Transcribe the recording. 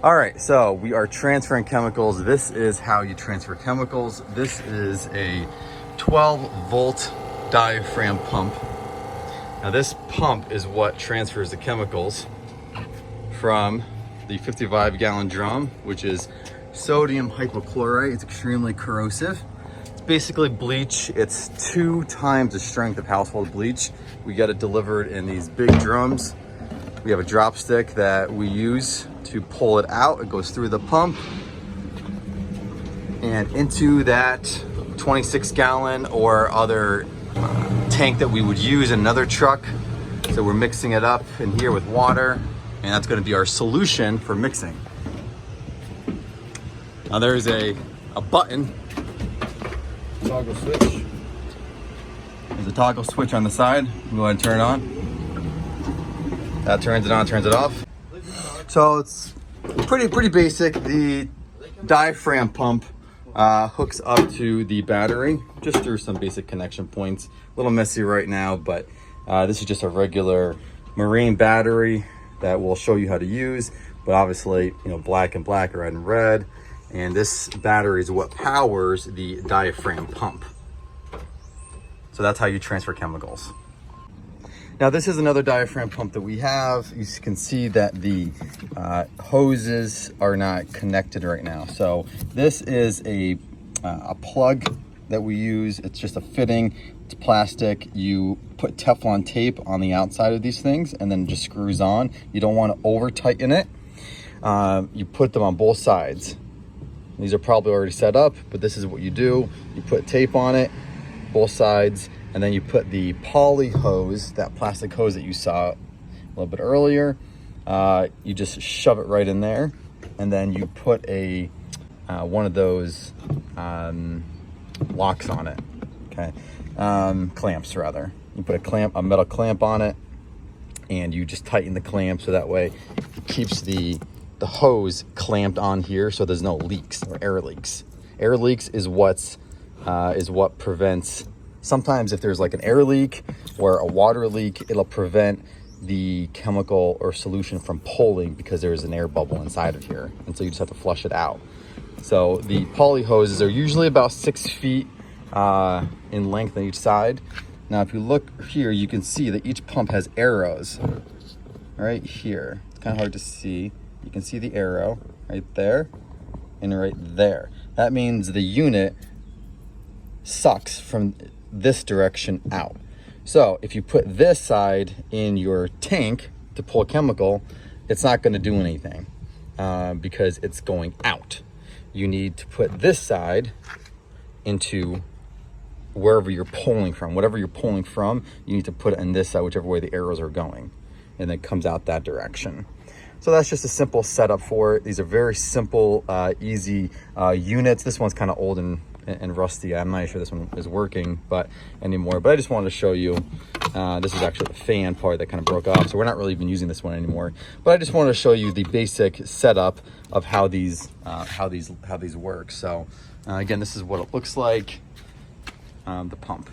All right, so we are transferring chemicals. This is how you transfer chemicals. This is a 12-volt diaphragm pump. Now this pump is what transfers the chemicals from the 55-gallon drum, which is sodium hypochlorite. It's extremely corrosive. It's basically bleach. It's 2 times the strength of household bleach. We get it delivered in these big drums. We have a drop stick that we use to pull it out. It goes through the pump and into that 26-gallon or other tank that we would use in another truck. So we're mixing it up in here with water, and that's going to be our solution for mixing. Now there's a button, toggle switch. There's a toggle switch on the side. Go ahead and turn it on. That turns it on, turns it off. So it's pretty basic. The diaphragm pump hooks up to the battery just through some basic connection points. A little messy right now, but this is just a regular marine battery that we'll show you how to use. But obviously, you know, black and black, red and red. And this battery is what powers the diaphragm pump. So that's how you transfer chemicals. Now this is another diaphragm pump that we have. You can see that the hoses are not connected right now. So this is a plug that we use. It's just a fitting, it's plastic. You put Teflon tape on the outside of these things and then it just screws on. You don't want to over tighten it. You put them on both sides. These are probably already set up, but this is what you do. You put tape on it, both sides, and then you put the poly hose, that plastic hose that you saw a little bit earlier. You just shove it right in there, and then you put a one of those locks on it. Okay, clamps rather. You put a metal clamp on it, and you just tighten the clamp so that way it keeps the hose clamped on here, so there's no leaks or air leaks. Air leaks is what prevents. Sometimes if there's like an air leak or a water leak, it'll prevent the chemical or solution from pulling because there's an air bubble inside of here. And so you just have to flush it out. So the poly hoses are usually about 6 feet in length on each side. Now, if you look here, you can see that each pump has arrows right here. It's kind of hard to see. You can see the arrow right there and right there. That means the unit sucks from this direction out. So if you put this side in your tank to pull a chemical, it's not going to do anything because it's going out. You need to put this side into wherever you're pulling from. Whatever you're pulling from, you need to put it in this side, whichever way the arrows are going, and then it comes out that direction. So that's just a simple setup for it. These are very simple, easy units. This one's kind of old and rusty. I'm not sure this one is working anymore, but I just wanted to show you. This is actually the fan part that kind of broke off, so we're not really even using this one anymore. But I just wanted to show you the basic setup of how these work. So again, this is what it looks like, the pump.